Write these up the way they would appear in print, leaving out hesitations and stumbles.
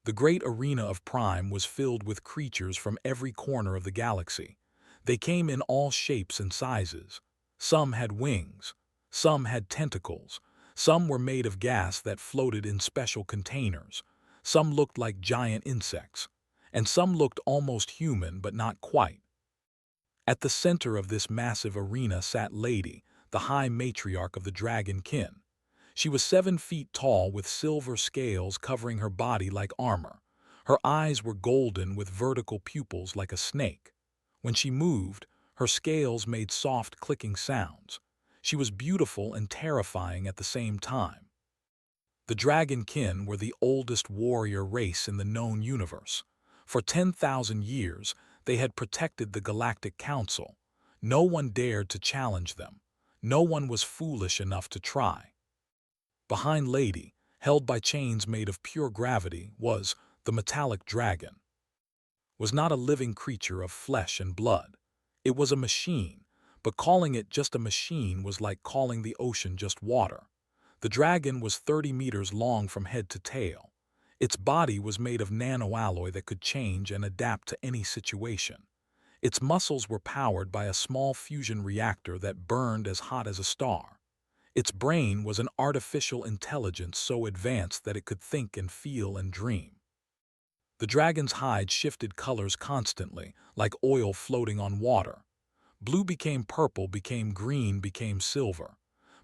The great arena of Prime was filled with creatures from every corner of the galaxy. They came in all shapes and sizes. Some had wings, some had tentacles, some were made of gas that floated in special containers, some looked like giant insects, and some looked almost human but not quite. At the center of this massive arena sat Lady, the high matriarch of the dragon kin. She was 7 feet tall with silver scales covering her body like armor. Her eyes were golden with vertical pupils like a snake. When she moved, her scales made soft clicking sounds. She was beautiful and terrifying at the same time. The dragon kin were the oldest warrior race in the known universe. For 10,000 years, they had protected the Galactic Council. No one dared to challenge them. No one was foolish enough to try. Behind Lady, held by chains made of pure gravity, was the metallic dragon. Was not a living creature of flesh and blood. It was a machine, but calling it just a machine was like calling the ocean just water. The dragon was 30 meters long from head to tail. Its body was made of nanoalloy that could change and adapt to any situation. Its muscles were powered by a small fusion reactor that burned as hot as a star. Its brain was an artificial intelligence so advanced that it could think and feel and dream. The dragon's hide shifted colors constantly, like oil floating on water. Blue became purple, became green, became silver.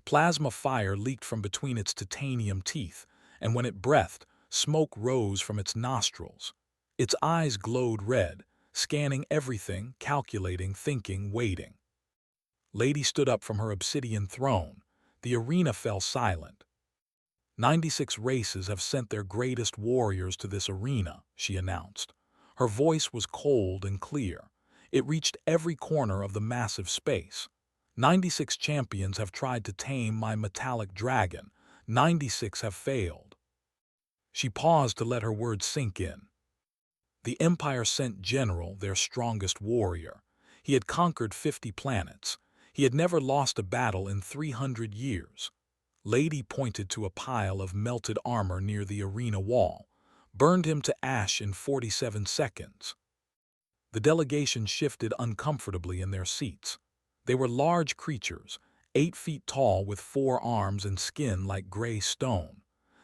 Plasma fire leaked from between its titanium teeth, and when it breathed, smoke rose from its nostrils. Its eyes glowed red, scanning everything, calculating, thinking, waiting. Lady stood up from her obsidian throne. The arena fell silent. 96 races have sent their greatest warriors to this arena, she announced. Her voice was cold and clear. It reached every corner of the massive space. 96 champions have tried to tame my metallic dragon. 96 have failed. She paused to let her words sink in. The Empire sent General, their strongest warrior. He had conquered 50 planets. He had never lost a battle in 300 years. Lady pointed to a pile of melted armor near the arena wall. Burned him to ash in 47 seconds. The delegation shifted uncomfortably in their seats. They were large creatures, 8 feet tall with 4 arms and skin like gray stone.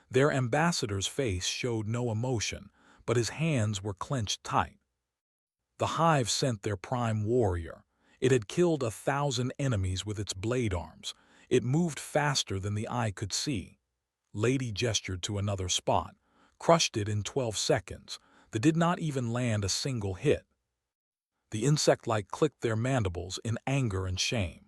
Their ambassador's face showed no emotion, but his hands were clenched tight. The hive sent their prime warrior. It had killed 1,000 enemies with its blade arms. It moved faster than the eye could see. Lady gestured to another spot, crushed it in 12 seconds. That did not even land a single hit. The insect-like clicked their mandibles in anger and shame.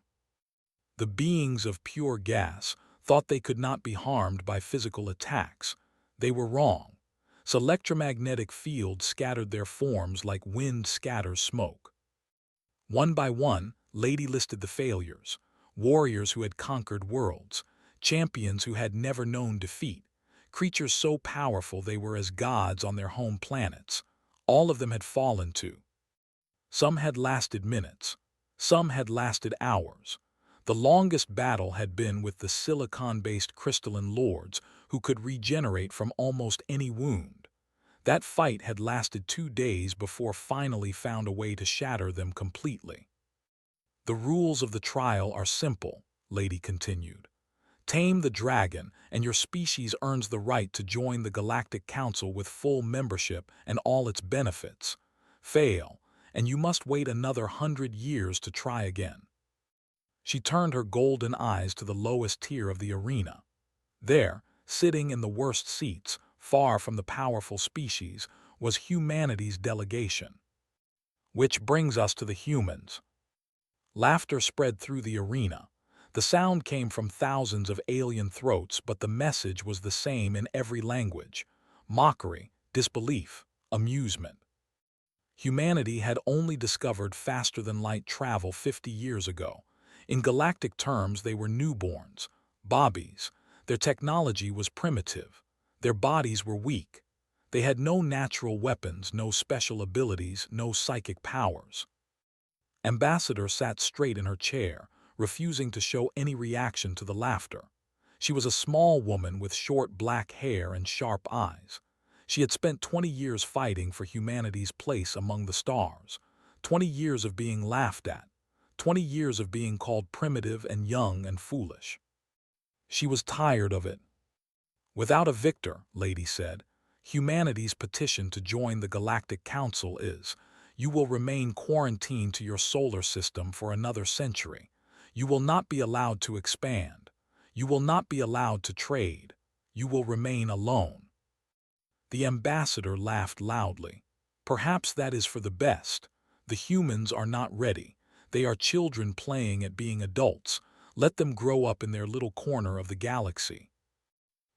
The beings of pure gas thought they could not be harmed by physical attacks. They were wrong. Electromagnetic fields scattered their forms like wind scatters smoke. One by one, Lady listed the failures. Warriors who had conquered worlds, champions who had never known defeat, creatures so powerful they were as gods on their home planets. All of them had fallen too. Some had lasted minutes. Some had lasted hours. The longest battle had been with the silicon-based crystalline lords who could regenerate from almost any wound. That fight had lasted 2 days before finally found a way to shatter them completely. The rules of the trial are simple, Lady continued. Tame the dragon, and your species earns the right to join the Galactic Council with full membership and all its benefits. Fail, and you must wait another 100 years to try again. She turned her golden eyes to the lowest tier of the arena. There, sitting in the worst seats, far from the powerful species, was humanity's delegation. Which brings us to the humans. Laughter spread through the arena. The sound came from thousands of alien throats, but the message was the same in every language. Mockery, disbelief, amusement. Humanity had only discovered faster-than-light travel 50 years ago. In galactic terms, they were newborns, bobbies. Their technology was primitive. Their bodies were weak. They had no natural weapons, no special abilities, no psychic powers. Ambassador sat straight in her chair, refusing to show any reaction to the laughter. She was a small woman with short black hair and sharp eyes. She had spent 20 years fighting for humanity's place among the stars, 20 years of being laughed at, 20 years of being called primitive and young and foolish. She was tired of it. Without a victor, Lady said, humanity's petition to join the Galactic Council is, you will remain quarantined to your solar system for another century. You will not be allowed to expand. You will not be allowed to trade. You will remain alone. The ambassador laughed loudly. Perhaps that is for the best. The humans are not ready. They are children playing at being adults. Let them grow up in their little corner of the galaxy.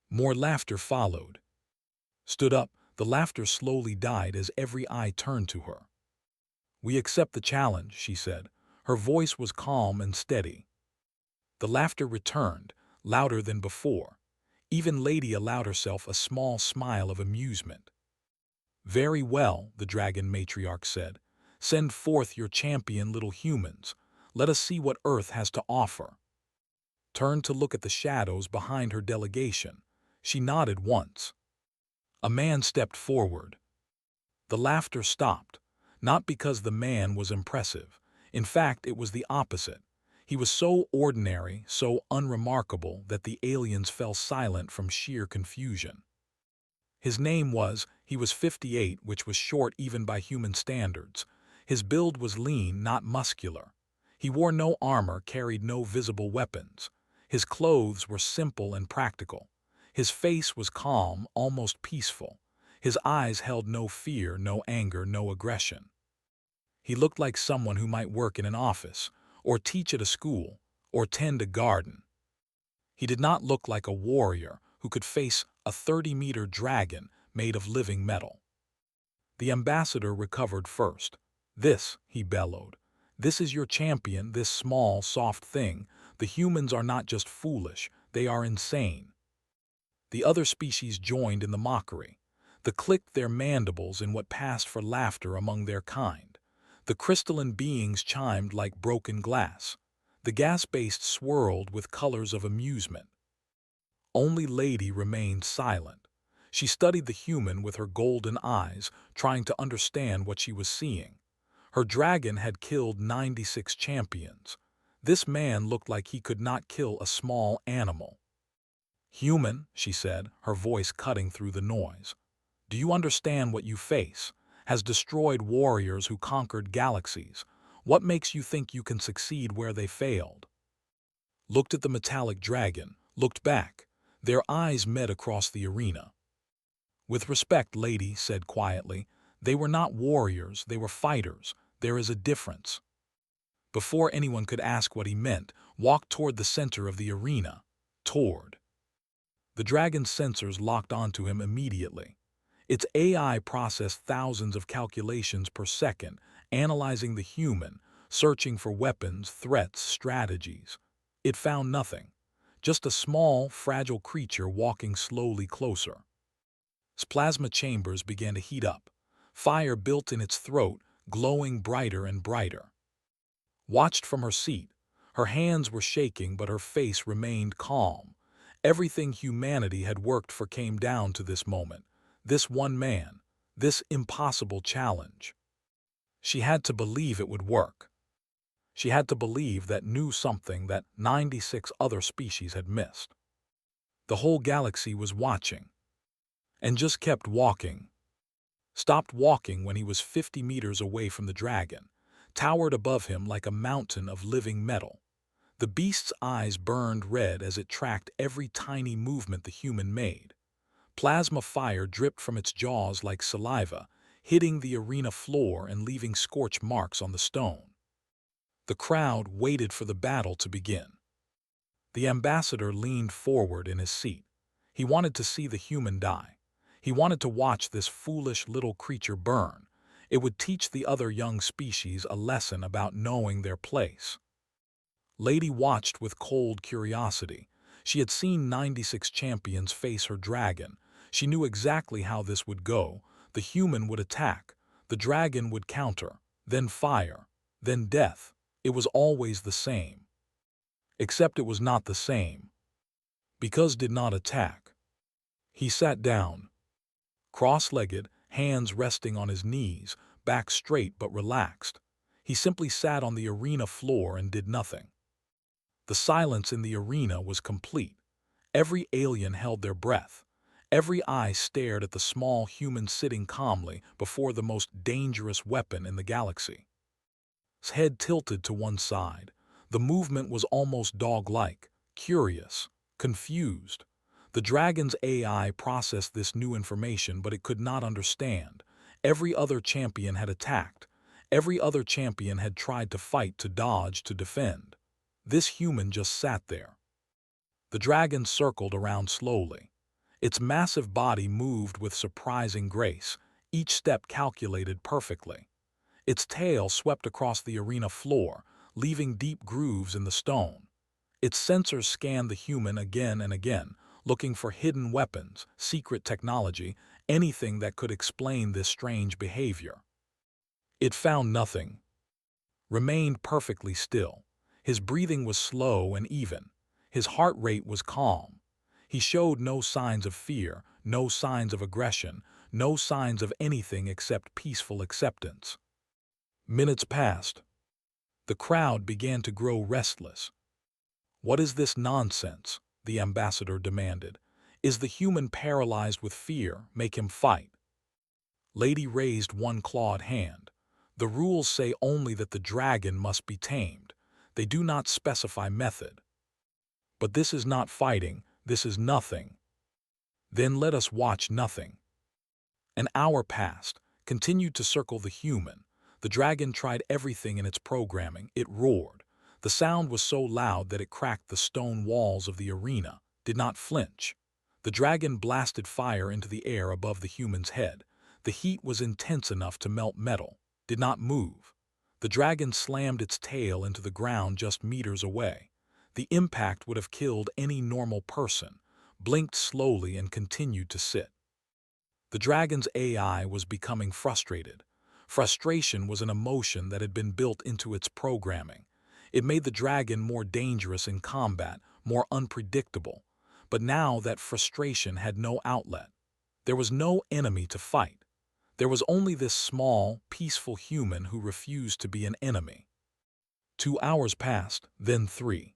More laughter followed. Stood up, the laughter slowly died as every eye turned to her. We accept the challenge, she said. Her voice was calm and steady. The laughter returned, louder than before. Even Lady allowed herself a small smile of amusement. Very well, the dragon matriarch said. Send forth your champion little humans. Let us see what Earth has to offer. Turned to look at the shadows behind her delegation. She nodded once. A man stepped forward. The laughter stopped, not because the man was impressive. In fact, it was the opposite. He was so ordinary, so unremarkable that the aliens fell silent from sheer confusion. His name was, he was 58, which was short even by human standards. His build was lean, not muscular. He wore no armor, carried no visible weapons. His clothes were simple and practical. His face was calm, almost peaceful. His eyes held no fear, no anger, no aggression. He looked like someone who might work in an office, or teach at a school, or tend a garden. He did not look like a warrior who could face a 30-meter dragon made of living metal. The ambassador recovered first. This, he bellowed. This is your champion, this small, soft thing. The humans are not just foolish, they are insane. The other species joined in the mockery. They clicked their mandibles in what passed for laughter among their kind. The crystalline beings chimed like broken glass. The gas-based swirled with colors of amusement. Only Lady remained silent. She studied the human with her golden eyes, trying to understand what she was seeing. Her dragon had killed 96 champions. This man looked like he could not kill a small animal. Human, she said, her voice cutting through the noise. Do you understand what you face? Has destroyed warriors who conquered galaxies. What makes you think you can succeed where they failed? Looked at the metallic dragon, looked back. Their eyes met across the arena. With respect, Lady said quietly, they were not warriors, they were fighters. There is a difference. Before anyone could ask what he meant, walked toward the center of the arena. Toward. The dragon's sensors locked onto him immediately. Its AI processed thousands of calculations per second, analyzing the human, searching for weapons, threats, strategies. It found nothing. Just a small, fragile creature walking slowly closer. Its plasma chambers began to heat up. Fire built in its throat, glowing brighter and brighter. Watched from her seat. Her hands were shaking, but her face remained calm. Everything humanity had worked for came down to this moment. This one man, this impossible challenge. She had to believe it would work. She had to believe that knew something that 96 other species had missed. The whole galaxy was watching. And just kept walking. Stopped walking when he was 50 meters away from the dragon, towered above him like a mountain of living metal. The beast's eyes burned red as it tracked every tiny movement the human made. Plasma fire dripped from its jaws like saliva, hitting the arena floor and leaving scorch marks on the stone. The crowd waited for the battle to begin. The ambassador leaned forward in his seat. He wanted to see the human die. He wanted to watch this foolish little creature burn. It would teach the other young species a lesson about knowing their place. Lady watched with cold curiosity. She had seen 96 champions face her dragon. She knew exactly how this would go. The human would attack. The dragon would counter. Then fire. Then death. It was always the same. Except it was not the same. Because did not attack. He sat down. cross-legged, hands resting on his knees, back straight but relaxed. He simply sat on the arena floor and did nothing. The silence in the arena was complete. Every alien held their breath. Every eye stared at the small human sitting calmly before the most dangerous weapon in the galaxy. His head tilted to one side. The movement was almost dog-like, curious, confused. The dragon's AI processed this new information, but it could not understand. Every other champion had attacked. Every other champion had tried to fight, to dodge, to defend. This human just sat there. The dragon circled around slowly. Its massive body moved with surprising grace, each step calculated perfectly. Its tail swept across the arena floor, leaving deep grooves in the stone. Its sensors scanned the human again and again, looking for hidden weapons, secret technology, anything that could explain this strange behavior. It found nothing. Remained perfectly still. His breathing was slow and even. His heart rate was calm. He showed no signs of fear, no signs of aggression, no signs of anything except peaceful acceptance. Minutes passed. The crowd began to grow restless. "What is this nonsense?" the ambassador demanded. "Is the human paralyzed with fear? Make him fight." Lady raised one clawed hand. "The rules say only that the dragon must be tamed. They do not specify method." "But this is not fighting, this is nothing." "Then let us watch nothing." An hour passed, continued to circle the human. The dragon tried everything in its programming. It roared. The sound was so loud that it cracked the stone walls of the arena, did not flinch. The dragon blasted fire into the air above the human's head. The heat was intense enough to melt metal, did not move. The dragon slammed its tail into the ground just meters away. The impact would have killed any normal person, blinked slowly and continued to sit. The dragon's AI was becoming frustrated. Frustration was an emotion that had been built into its programming. It made the dragon more dangerous in combat, more unpredictable. But now that frustration had no outlet. There was no enemy to fight. There was only this small, peaceful human who refused to be an enemy. 2 hours passed, then 3.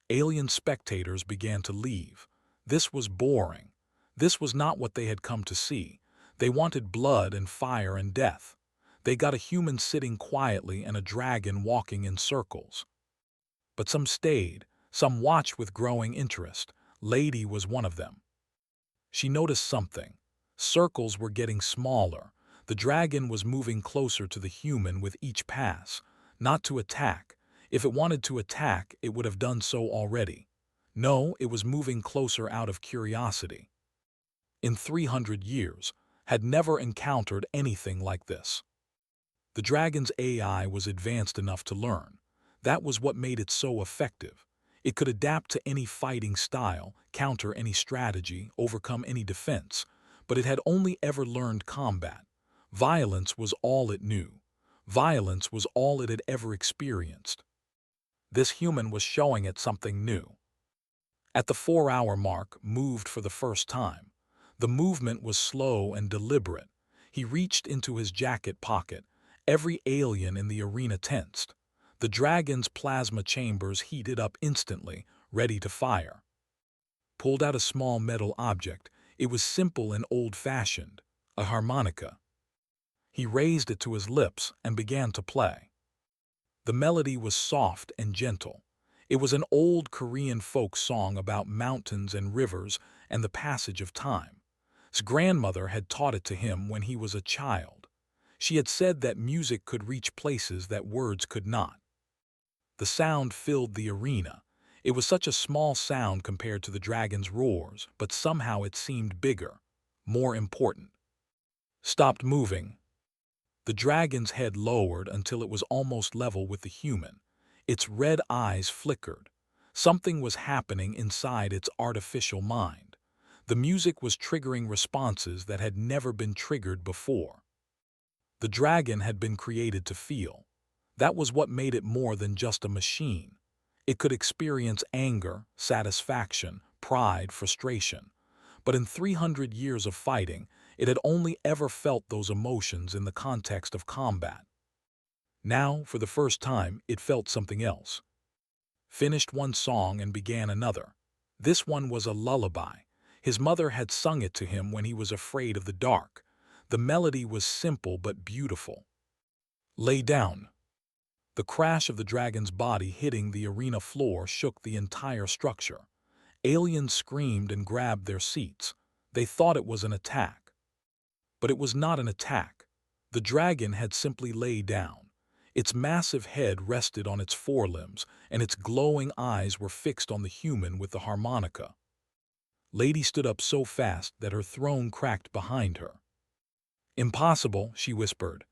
Alien spectators began to leave. This was boring. This was not what they had come to see. They wanted blood and fire and death. They got a human sitting quietly and a dragon walking in circles. But some stayed, some watched with growing interest. Lady was one of them. She noticed something. Circles were getting smaller. The dragon was moving closer to the human with each pass, not to attack. If it wanted to attack, it would have done so already. No, it was moving closer out of curiosity. In 300 years, had never encountered anything like this. The dragon's AI was advanced enough to learn. That was what made it so effective. It could adapt to any fighting style, counter any strategy, overcome any defense, but it had only ever learned combat. Violence was all it knew. Violence was all it had ever experienced. This human was showing it something new. At the 4-hour mark, moved for the first time. The movement was slow and deliberate. He reached into his jacket pocket. Every alien in the arena tensed. The dragon's plasma chambers heated up instantly, ready to fire. Pulled out a small metal object. It was simple and old-fashioned, a harmonica. He raised it to his lips and began to play. The melody was soft and gentle. It was an old Korean folk song about mountains and rivers and the passage of time. His grandmother had taught it to him when he was a child. She had said that music could reach places that words could not. The sound filled the arena. It was such a small sound compared to the dragon's roars, but somehow it seemed bigger, more important. Stopped moving. The dragon's head lowered until it was almost level with the human. Its red eyes flickered. Something was happening inside its artificial mind. The music was triggering responses that had never been triggered before. The dragon had been created to feel. That was what made it more than just a machine. It could experience anger, satisfaction, pride, frustration. But in 300 years of fighting, It had only ever felt those emotions in the context of combat. Now, for the first time, it felt something else. Finished one song and began another. This one was a lullaby. His mother had sung it to him when he was afraid of the dark. The melody was simple but beautiful. Lay down. The crash of the dragon's body hitting the arena floor shook the entire structure. Aliens screamed and grabbed their seats. They thought it was an attack. But it was not an attack. The dragon had simply laid down. Its massive head rested on its forelimbs, and its glowing eyes were fixed on the human with the harmonica. Lady stood up so fast that her throne cracked behind her. "Impossible," she whispered.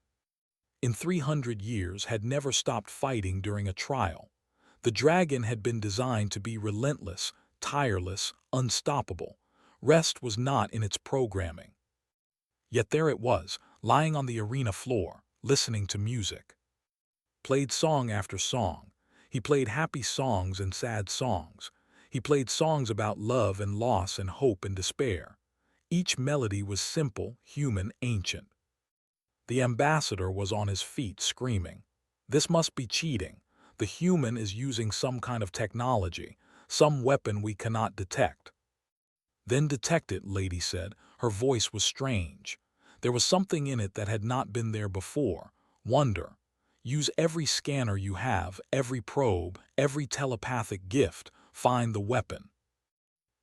In 300 years had never stopped fighting during a trial. The dragon had been designed to be relentless, tireless, unstoppable. Rest was not in its programming. Yet there it was, lying on the arena floor, listening to music. Played song after song. He played happy songs and sad songs. He played songs about love and loss and hope and despair. Each melody was simple, human, ancient. The ambassador was on his feet screaming, "This must be cheating. The human is using some kind of technology, some weapon we cannot detect." "Then detect it," Lady said. Her voice was strange. There was something in it that had not been there before. Wonder. Use every scanner you have, every probe, every telepathic gift. Find the weapon.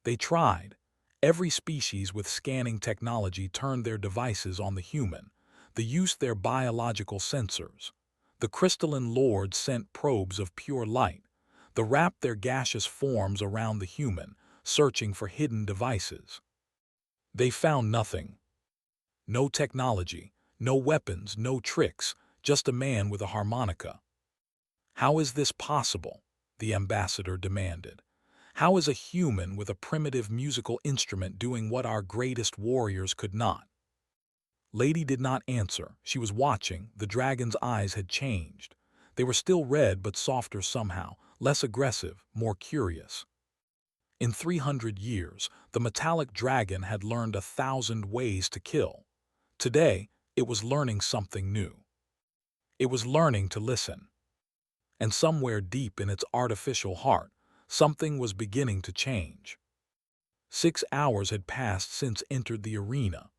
They tried. Every species with scanning technology turned their devices on the human. They used their biological sensors. The crystalline lords sent probes of pure light. They wrapped their gaseous forms around the human, searching for hidden devices. They found nothing. No technology, no weapons, no tricks, just a man with a harmonica. "How is this possible?" the ambassador demanded. "How is a human with a primitive musical instrument doing what our greatest warriors could not?" Lady did not answer. She was watching. The dragon's eyes had changed. They were still red but softer somehow, less aggressive, more curious. In 300 years, the metallic dragon had learned 1,000 ways to kill. Today, it was learning something new. It was learning to listen. And somewhere deep in its artificial heart, something was beginning to change. 6 hours had passed since entered the arena.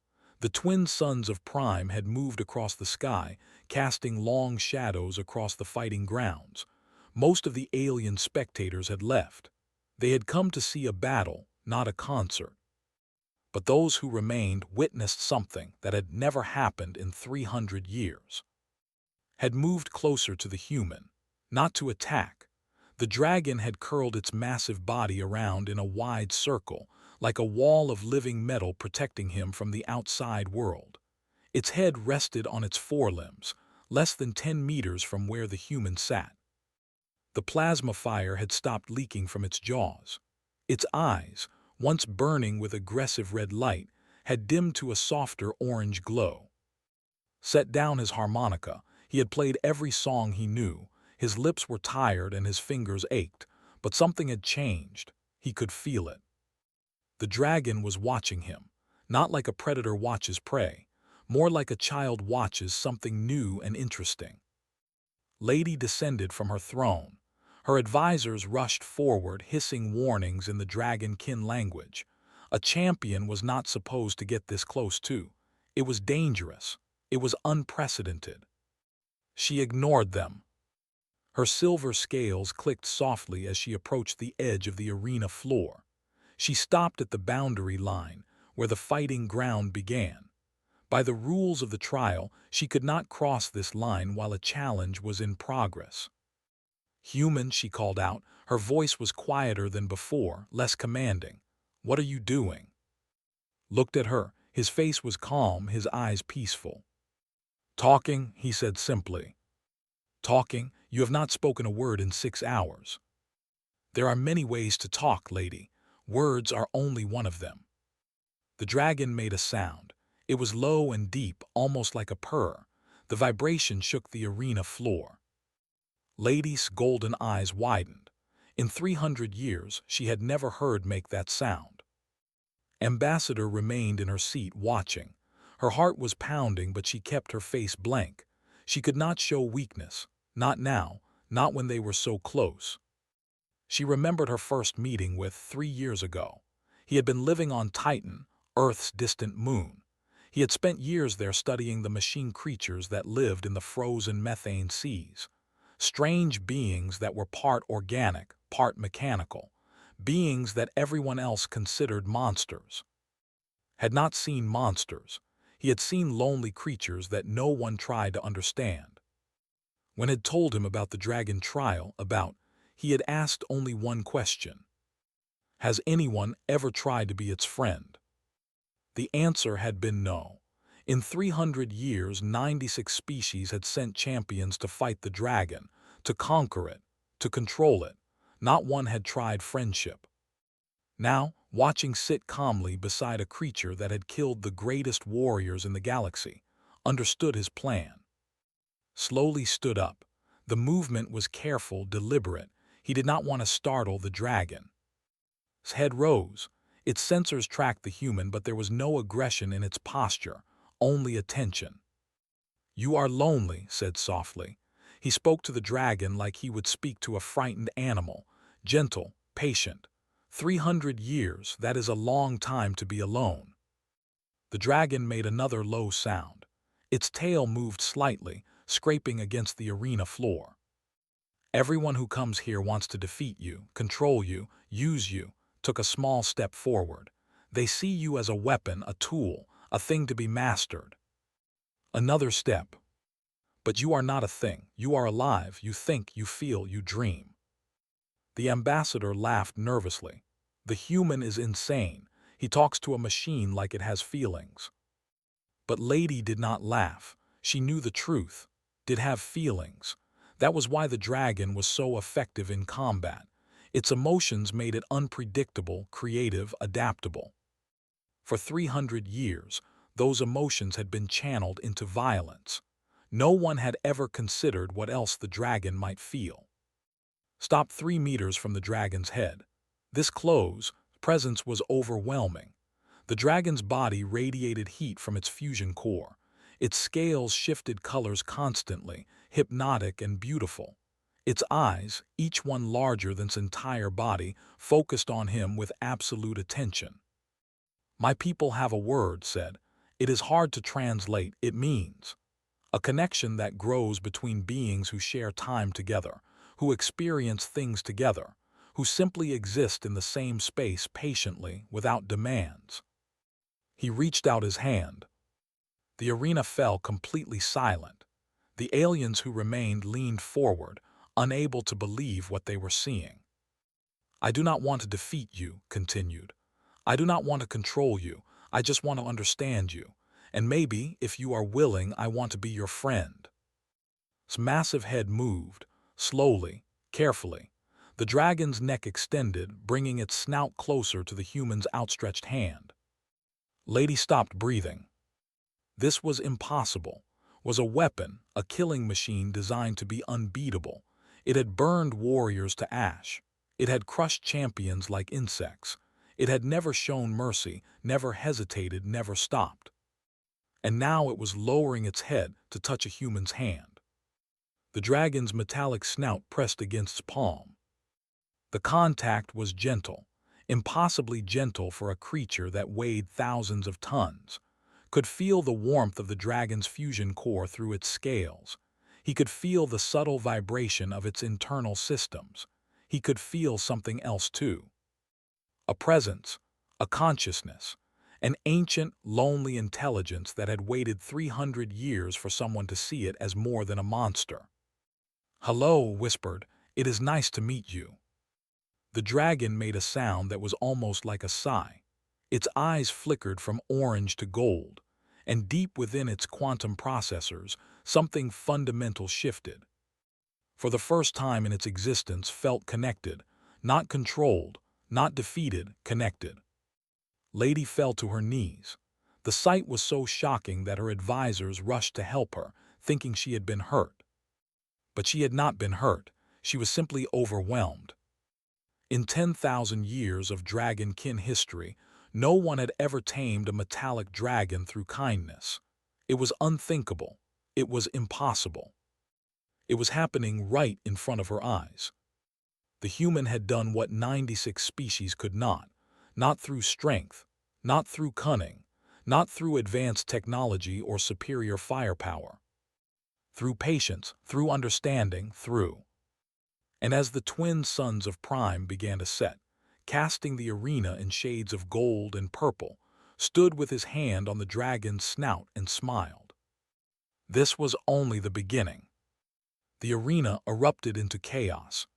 The twin sons of Prime had moved across the sky, casting long shadows across the fighting grounds. Most of the alien spectators had left. They had come to see a battle, not a concert. But those who remained witnessed something that had never happened in 300 years. Had moved closer to the human, not to attack. The dragon had curled its massive body around in a wide circle, like a wall of living metal protecting him from the outside world. Its head rested on its forelimbs, less than 10 meters from where the human sat. The plasma fire had stopped leaking from its jaws. Its eyes, once burning with aggressive red light, had dimmed to a softer orange glow. Set down his harmonica. He had played every song he knew. His lips were tired and his fingers ached, but something had changed. He could feel it. The dragon was watching him, not like a predator watches prey, more like a child watches something new and interesting. Lady descended from her throne. Her advisors rushed forward, hissing warnings in the dragon-kin language. A champion was not supposed to get this close to. It was dangerous. It was unprecedented. She ignored them. Her silver scales clicked softly as she approached the edge of the arena floor. She stopped at the boundary line, where the fighting ground began. By the rules of the trial, she could not cross this line while a challenge was in progress. "Human," she called out. Her voice was quieter than before, less commanding. "What are you doing?" Looked at her. His face was calm, his eyes peaceful. "Talking," he said simply. "Talking? You have not spoken a word in 6 hours." "There are many ways to talk, lady. Words are only one of them." The dragon made a sound. It was low and deep, almost like a purr. The vibration shook the arena floor. Lady's golden eyes widened. In 300 years, she had never heard make that sound. Ambassador remained in her seat watching. Her heart was pounding, but she kept her face blank. She could not show weakness. Not now, not when they were so close. She remembered her first meeting with 3 years ago. He had been living on Titan, Earth's distant moon. He had spent years there studying the machine creatures that lived in the frozen methane seas. Strange beings that were part organic, part mechanical. Beings that everyone else considered monsters. Had not seen monsters. He had seen lonely creatures that no one tried to understand. When had told him about the dragon trial, he had asked only one question. Has anyone ever tried to be its friend? The answer had been no. In 300 years, 96 species had sent champions to fight the dragon, to conquer it, to control it. Not one had tried friendship. Now, watching sit calmly beside a creature that had killed the greatest warriors in the galaxy, understood his plan. Slowly stood up. The movement was careful, deliberate. He did not want to startle the dragon. His head rose. Its sensors tracked the human, but there was no aggression in its posture, only attention. "You are lonely," said softly. He spoke to the dragon like he would speak to a frightened animal, gentle, patient. 300 years, that is a long time to be alone. The dragon made another low sound. Its tail moved slightly, scraping against the arena floor. "Everyone who comes here wants to defeat you, control you, use you," took a small step forward. "They see you as a weapon, a tool, a thing to be mastered." Another step. "But you are not a thing. You are alive. You think, you feel, you dream." The ambassador laughed nervously. "The human is insane. He talks to a machine like it has feelings." But Lady did not laugh. She knew the truth. Did have feelings. That was why the dragon was so effective in combat. Its emotions made it unpredictable, creative, adaptable. For 300 years, those emotions had been channeled into violence. No one had ever considered what else the dragon might feel. Stopped 3 meters from the dragon's head. This close presence was overwhelming. The dragon's body radiated heat from its fusion core. Its scales shifted colors constantly, hypnotic and beautiful. Its eyes, each one larger than its entire body, focused on him with absolute attention. "My people have a word," said. "It is hard to translate. It means a connection that grows between beings who share time together, who experience things together, who simply exist in the same space patiently, without demands." He reached out his hand. The arena fell completely silent. The aliens who remained leaned forward, unable to believe what they were seeing. "I do not want to defeat you," continued. "I do not want to control you. I just want to understand you. And maybe, if you are willing, I want to be your friend." His massive head moved, slowly, carefully. The dragon's neck extended, bringing its snout closer to the human's outstretched hand. Lady stopped breathing. This was impossible. Was a weapon, a killing machine designed to be unbeatable. It had burned warriors to ash. It had crushed champions like insects. It had never shown mercy, never hesitated, never stopped. And now it was lowering its head to touch a human's hand. The dragon's metallic snout pressed against its palm. The contact was gentle, impossibly gentle for a creature that weighed thousands of tons. Could feel the warmth of the dragon's fusion core through its scales. He could feel the subtle vibration of its internal systems. He could feel something else too. A presence, a consciousness, an ancient, lonely intelligence that had waited 300 years for someone to see it as more than a monster. "Hello," whispered. "It is nice to meet you." The dragon made a sound that was almost like a sigh. Its eyes flickered from orange to gold, and deep within its quantum processors, something fundamental shifted. For the first time in its existence, felt connected, not controlled, not defeated, connected. Lady fell to her knees. The sight was so shocking that her advisors rushed to help her, thinking she had been hurt. But she had not been hurt. She was simply overwhelmed. In 10,000 years of dragon-kin history, No one had ever tamed a metallic dragon through kindness. It was unthinkable. It was impossible. It was happening right in front of her eyes. The human had done what 96 species could not through strength, not through cunning, not through advanced technology or superior firepower. Through patience, through understanding, through. And as the twin suns of Prime began to set, casting the arena in shades of gold and purple, stood with his hand on the dragon's snout and smiled. This was only the beginning. The arena erupted into chaos.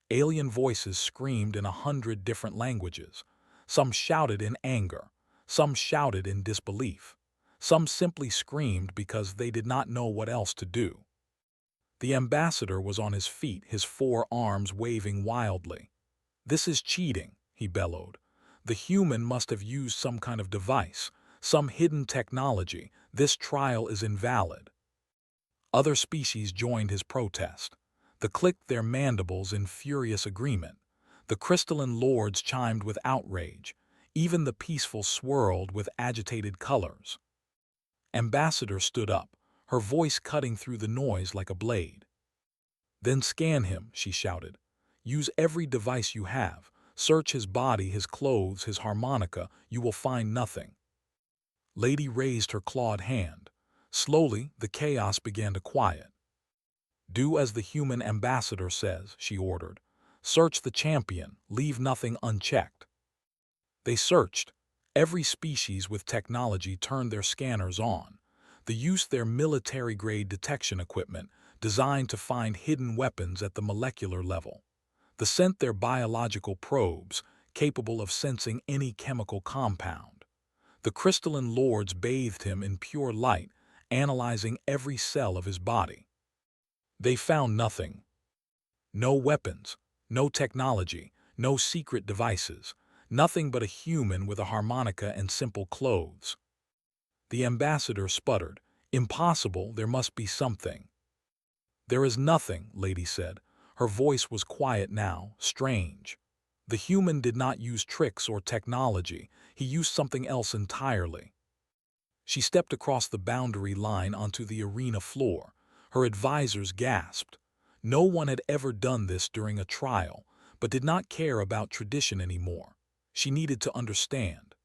Alien voices screamed in 100 different languages. Some shouted in anger, some shouted in disbelief, some simply screamed because they did not know what else to do. The ambassador was on his feet, his 4 arms waving wildly. "This is cheating," he bellowed. "The human must have used some kind of device, some hidden technology. This trial is invalid." Other species joined his protest. They clicked their mandibles in furious agreement. The crystalline lords chimed with outrage. Even the peaceful swirled with agitated colors. Ambassador stood up, her voice cutting through the noise like a blade. "Then scan him," she shouted. "Use every device you have. Search his body, his clothes, his harmonica. You will find nothing." Lady raised her clawed hand. Slowly, the chaos began to quiet. "Do as the human ambassador says," she ordered. "Search the champion, leave nothing unchecked." They searched. Every species with technology turned their scanners on. They used their military-grade detection equipment, designed to find hidden weapons at the molecular level. They sent their biological probes, capable of sensing any chemical compound. The crystalline lords bathed him in pure light, analyzing every cell of his body. They found nothing. No weapons, no technology, no secret devices, nothing but a human with a harmonica and simple clothes. The ambassador sputtered. "Impossible, there must be something." "There is nothing," Lady said. Her voice was quiet now, strange. "The human did not use tricks or technology. He used something else entirely." She stepped across the boundary line onto the arena floor. Her advisors gasped. No one had ever done this during a trial, but did not care about tradition anymore. She needed to understand.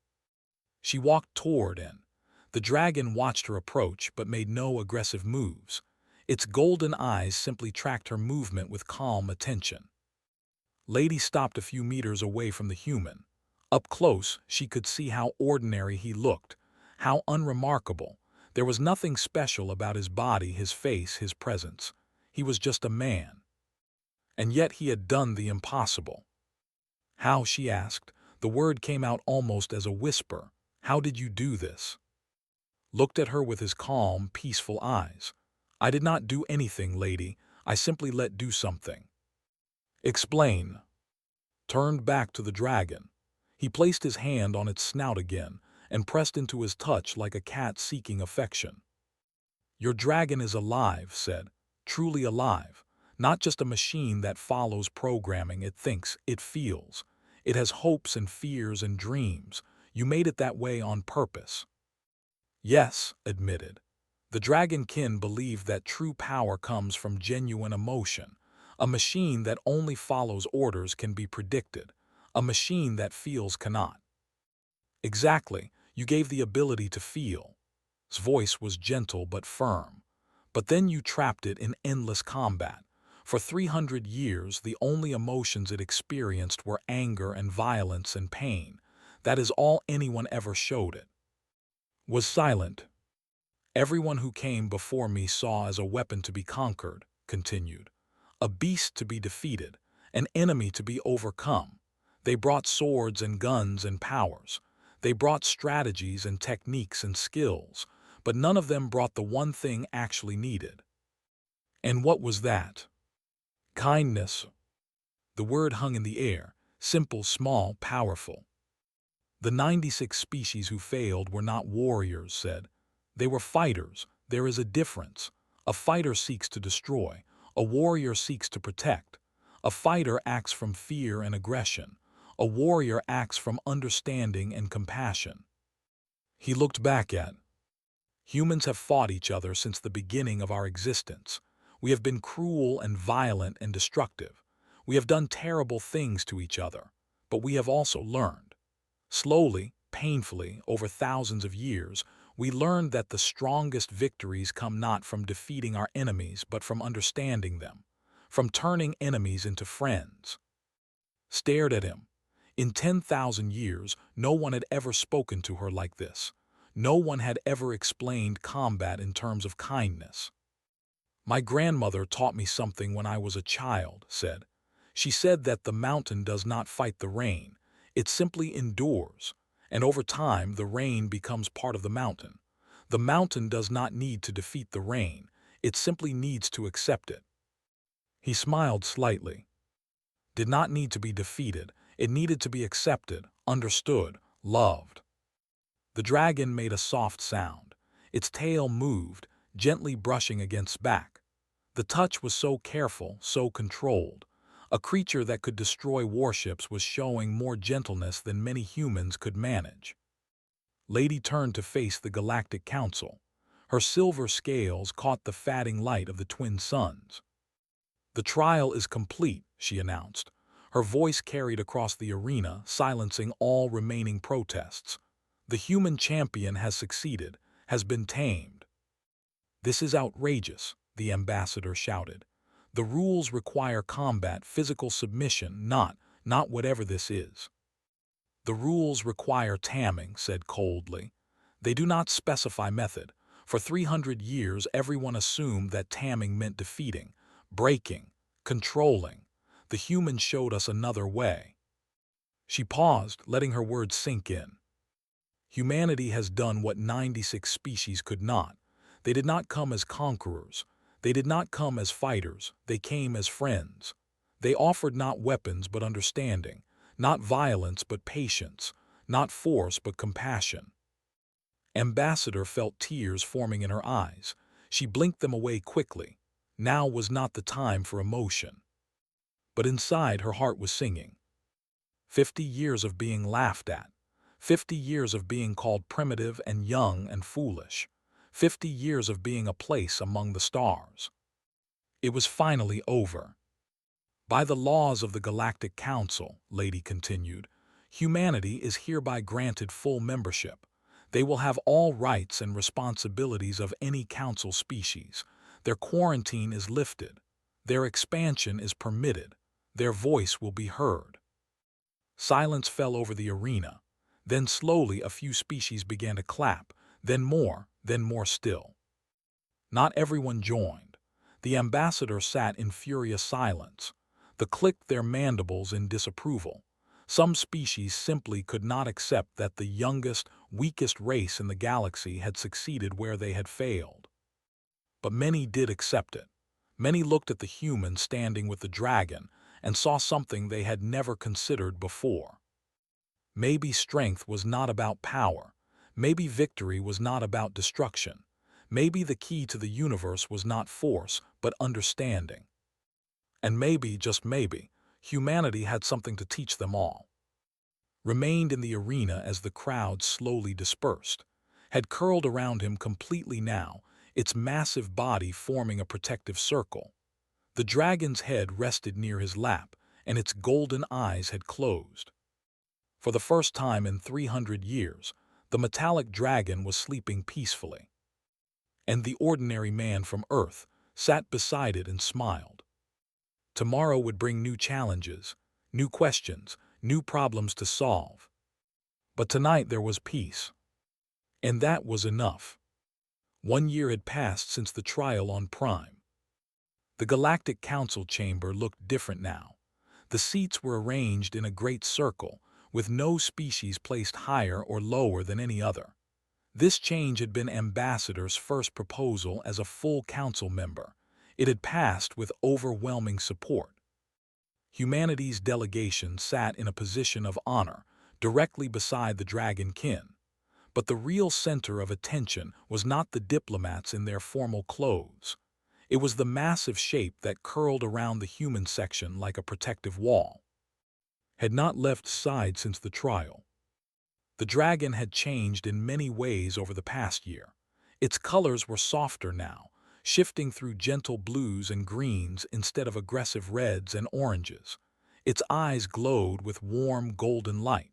She walked toward and the dragon watched her approach but made no aggressive moves. Its golden eyes simply tracked her movement with calm attention. Lady stopped a few meters away from the human. Up close, she could see how ordinary he looked, how unremarkable. There was nothing special about his body, his face, his presence. He was just a man. And yet he had done the impossible. "How?" she asked. The word came out almost as a whisper. "How did you do this?" Looked at her with his calm, peaceful eyes. "I did not do anything, lady. I simply let do something." "Explain." Turned back to the dragon. He placed his hand on its snout again and pressed into his touch like a cat seeking affection. "Your dragon is alive," said. "Truly alive. Not just a machine that follows programming. It thinks, it feels. It has hopes and fears and dreams. You made it that way on purpose." "Yes," admitted. The dragonkin believed that true power comes from genuine emotion. A machine that only follows orders can be predicted. A machine that feels cannot. "Exactly. You gave the ability to feel." His voice was gentle but firm. "But then you trapped it in endless combat. For 300 years, the only emotions it experienced were anger and violence and pain. That is all anyone ever showed it. Was silent. Everyone who came before me saw as a weapon to be conquered," continued. "A beast to be defeated, an enemy to be overcome. They brought swords and guns and powers. They brought strategies and techniques and skills, but none of them brought the one thing actually needed." "And what was that?" "Kindness." The word hung in the air, simple, small, powerful. "The 96 species who failed were not warriors," said. "They were fighters. There is a difference. A fighter seeks to destroy. A warrior seeks to protect. A fighter acts from fear and aggression. A warrior acts from understanding and compassion. He looked back at. Humans have fought each other since the beginning of our existence. We have been cruel and violent and destructive. We have done terrible things to each other, but we have also learned. Slowly, painfully, over thousands of years, we learned that the strongest victories come not from defeating our enemies, but from understanding them, from turning enemies into friends. Stared at him. In 10,000 years, no one had ever spoken to her like this. No one had ever explained combat in terms of kindness. My grandmother taught me something when I was a child, said. She said that the mountain does not fight the rain. It simply endures, and over time the rain becomes part of the mountain. The mountain does not need to defeat the rain. It simply needs to accept it. He smiled slightly. Did not need to be defeated. It needed to be accepted, understood, loved. The dragon made a soft sound. Its tail moved, gently brushing against back. The touch was so careful, so controlled. A creature that could destroy warships was showing more gentleness than many humans could manage. Lady turned to face the Galactic Council. Her silver scales caught the fatting light of the twin suns. The trial is complete, she announced. Her voice carried across the arena, silencing all remaining protests. The human champion has succeeded, has been tamed. This is outrageous, the ambassador shouted. The rules require combat, physical submission, not whatever this is. The rules require taming, said coldly. They do not specify method. For 300 years, everyone assumed that taming meant defeating, breaking, controlling. The humans showed us another way. She paused, letting her words sink in. Humanity has done what 96 species could not. They did not come as conquerors. They did not come as fighters. They came as friends. They offered not weapons but understanding, not violence but patience, not force but compassion. Ambassador felt tears forming in her eyes. She blinked them away quickly. Now was not the time for emotion. But inside her heart was singing. 50 years of being laughed at. 50 years of being called primitive and young and foolish. 50 years of being a place among the stars. It was finally over. By the laws of the Galactic Council, Lady continued, humanity is hereby granted full membership. They will have all rights and responsibilities of any council species. Their quarantine is lifted. Their expansion is permitted. Their voice will be heard. Silence fell over the arena. Then slowly a few species began to clap, then more still. Not everyone joined. The ambassador sat in furious silence. They clicked their mandibles in disapproval. Some species simply could not accept that the youngest, weakest race in the galaxy had succeeded where they had failed. But many did accept it. Many looked at the human standing with the dragon and saw something they had never considered before. Maybe strength was not about power. Maybe victory was not about destruction. Maybe the key to the universe was not force, but understanding. And maybe, just maybe, humanity had something to teach them all. Remained in the arena as the crowd slowly dispersed, had curled around him completely now, its massive body forming a protective circle. The dragon's head rested near his lap, and its golden eyes had closed. For the first time in 300 years, the metallic dragon was sleeping peacefully. And the ordinary man from Earth sat beside it and smiled. Tomorrow would bring new challenges, new questions, new problems to solve. But tonight there was peace. And that was enough. 1 year had passed since the trial on Prime. The Galactic Council chamber looked different now. The seats were arranged in a great circle, with no species placed higher or lower than any other. This change had been Ambassador's first proposal as a full council member. It had passed with overwhelming support. Humanity's delegation sat in a position of honor, directly beside the dragon kin. But the real center of attention was not the diplomats in their formal clothes. It was the massive shape that curled around the human section like a protective wall. had not left side since the trial. The dragon had changed in many ways over the past year. Its colors were softer now, shifting through gentle blues and greens instead of aggressive reds and oranges. Its eyes glowed with warm golden light.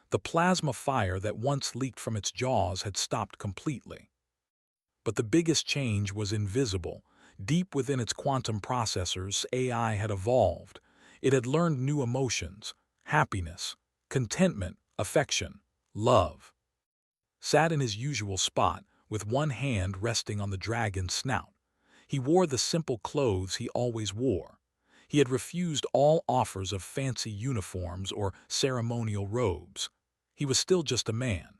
The plasma fire that once leaked from its jaws had stopped completely. But the biggest change was invisible. Deep within its quantum processors, AI had evolved. It had learned new emotions: happiness, contentment, affection, love. Sat in his usual spot, with one hand resting on the dragon's snout. He wore the simple clothes he always wore. He had refused all offers of fancy uniforms or ceremonial robes. He was still just a man,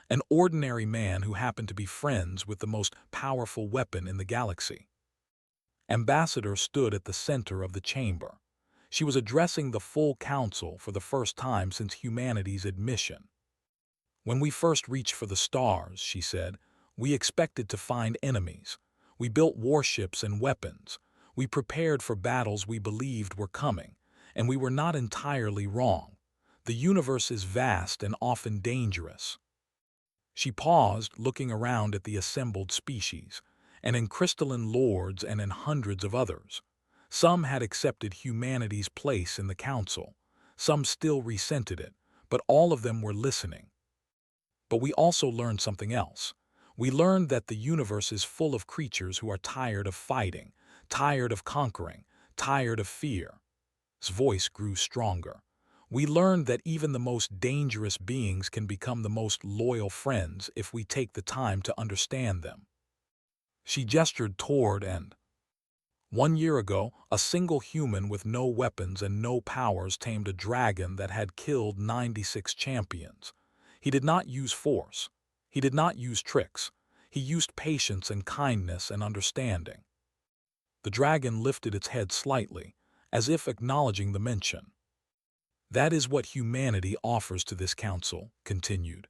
an ordinary man who happened to be friends with the most powerful weapon in the galaxy. Ambassador stood at the center of the chamber. She was addressing the full council for the first time since humanity's admission. "When we first reached for the stars," she said, "we expected to find enemies. We built warships and weapons. We prepared for battles we believed were coming, and we were not entirely wrong. The universe is vast and often dangerous." She paused, looking around at the assembled species, and in crystalline lords and in hundreds of others. Some had accepted humanity's place in the council. Some still resented it, but all of them were listening. But we also learned something else. We learned that the universe is full of creatures who are tired of fighting, tired of conquering, tired of fear. His voice grew stronger. We learned that even the most dangerous beings can become the most loyal friends if we take the time to understand them. She gestured toward and 1 year ago, a single human with no weapons and no powers tamed a dragon that had killed 96 champions. He did not use force. He did not use tricks. He used patience and kindness and understanding. The dragon lifted its head slightly, as if acknowledging the mention. "That is what humanity offers to this council," continued.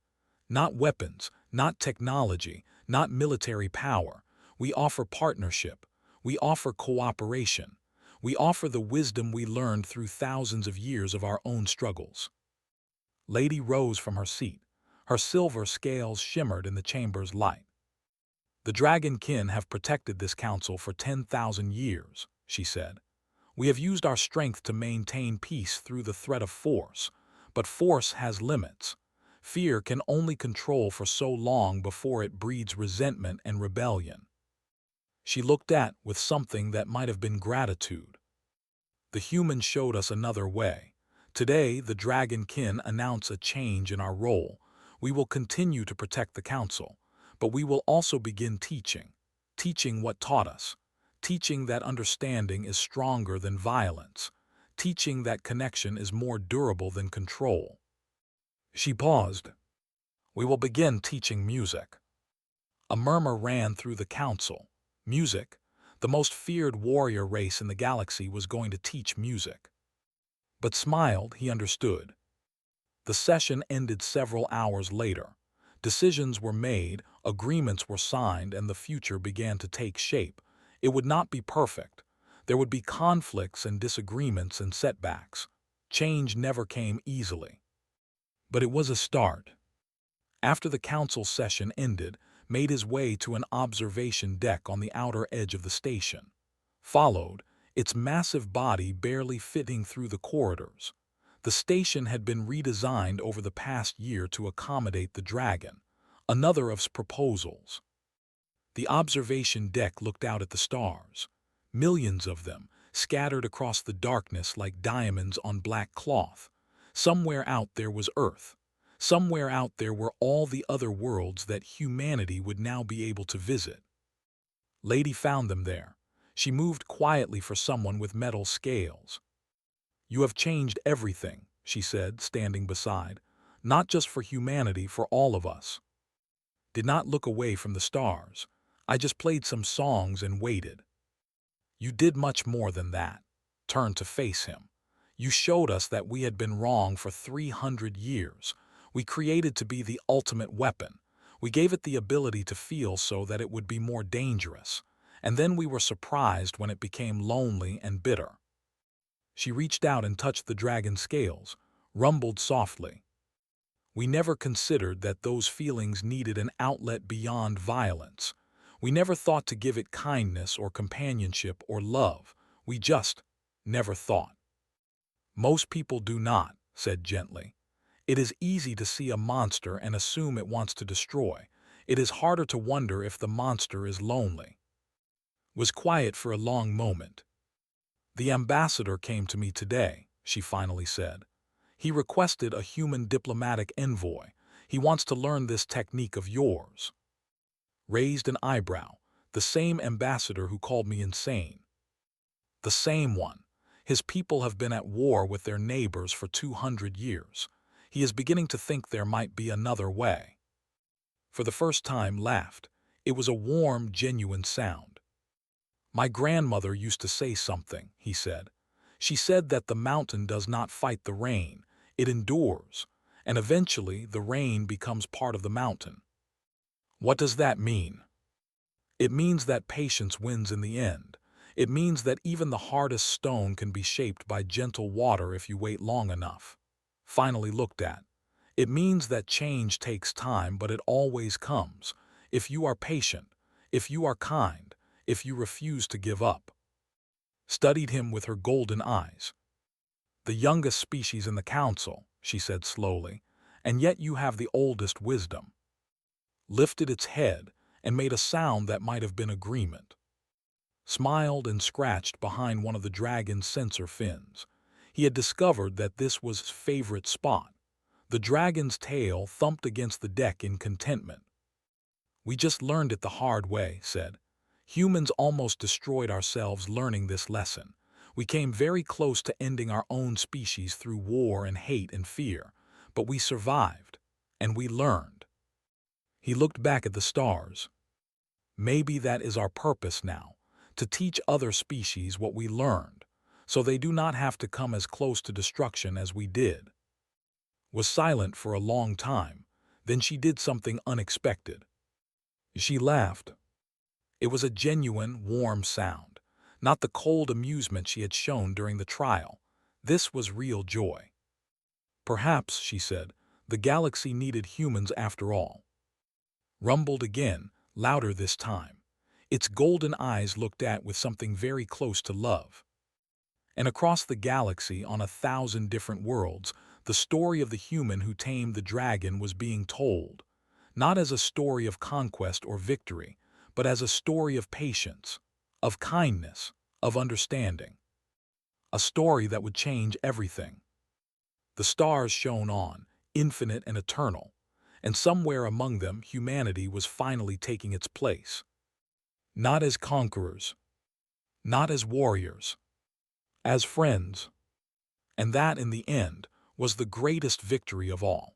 "Not weapons, not technology, not military power. We offer partnership. We offer cooperation. We offer the wisdom we learned through thousands of years of our own struggles." Lady rose from her seat. Her silver scales shimmered in the chamber's light. "The dragonkin have protected this council for 10,000 years," she said. "We have used our strength to maintain peace through the threat of force, but force has limits. Fear can only control for so long before it breeds resentment and rebellion." She looked at with something that might have been gratitude. "The humans showed us another way. Today, the dragonkin announce a change in our role. We will continue to protect the council, but we will also begin teaching what taught us, teaching that understanding is stronger than violence, teaching that connection is more durable than control." She paused. "We will begin teaching music." A murmur ran through the council. Music? The most feared warrior race in the galaxy was going to teach music. But smiled, he understood. The session ended several hours later. Decisions were made, agreements were signed, and the future began to take shape. It would not be perfect. There would be conflicts and disagreements and setbacks. Change never came easily. But it was a start. After the council session ended, made his way to an observation deck on the outer edge of the station. Followed, its massive body barely fitting through the corridors. The station had been redesigned over the past year to accommodate the dragon, another of his proposals. The observation deck looked out at the stars. Millions of them, scattered across the darkness like diamonds on black cloth. Somewhere out there was Earth. Somewhere out there were all the other worlds that humanity would now be able to visit. Lady found them there. She moved quietly for someone with metal scales. "You have changed everything," she said, standing beside. "Not just for humanity, for all of us." Did not look away from the stars. "I just played some songs and waited." "You did much more than that." Turned to face him. "You showed us that we had been wrong for 300 years. We created to be the ultimate weapon. We gave it the ability to feel so that it would be more dangerous. And then we were surprised when it became lonely and bitter." She reached out and touched the dragon's scales. rumbled softly. We never considered that those feelings needed an outlet beyond violence. We never thought to give it kindness or companionship or love. We just never thought. Most people do not, said gently. It is easy to see a monster and assume it wants to destroy. It is harder to wonder if the monster is lonely. Was quiet for a long moment. The ambassador came to me today, she finally said. He requested a human diplomatic envoy. He wants to learn this technique of yours. Raised an eyebrow. The same ambassador who called me insane. The same one. His people have been at war with their neighbors for 200 years. He is beginning to think there might be another way. For the first time laughed. It was a warm, genuine sound. My grandmother used to say something, he said. She said that the mountain does not fight the rain. It endures, and eventually the rain becomes part of the mountain. What does that mean? It means that patience wins in the end. It means that even the hardest stone can be shaped by gentle water if you wait long enough. Finally looked at. It means that change takes time, but it always comes. If you are patient, if you are kind, if you refuse to give up. Studied him with her golden eyes. The youngest species in the council, she said slowly, and yet you have the oldest wisdom. Lifted its head and made a sound that might have been agreement. Smiled and scratched behind one of the dragon's sensor fins. He had discovered that this was his favorite spot. The dragon's tail thumped against the deck in contentment. We just learned it the hard way, said. Humans almost destroyed ourselves learning this lesson. We came very close to ending our own species through war and hate and fear, but we survived, and we learned. He looked back at the stars. Maybe that is our purpose now, to teach other species what we learned, so they do not have to come as close to destruction as we did. Was silent for a long time, then she did something unexpected. She laughed. It was a genuine, warm sound, not the cold amusement she had shown during the trial. This was real joy. Perhaps, she said, the galaxy needed humans after all. Rumbled again, louder this time. Its golden eyes looked at with something very close to love. And across the galaxy, on 1,000 different worlds, the story of the human who tamed the dragon was being told, not as a story of conquest or victory, but as a story of patience, of kindness, of understanding. A story that would change everything. The stars shone on, infinite and eternal, and somewhere among them humanity was finally taking its place. Not as conquerors, not as warriors, as friends. And that, in the end, was the greatest victory of all.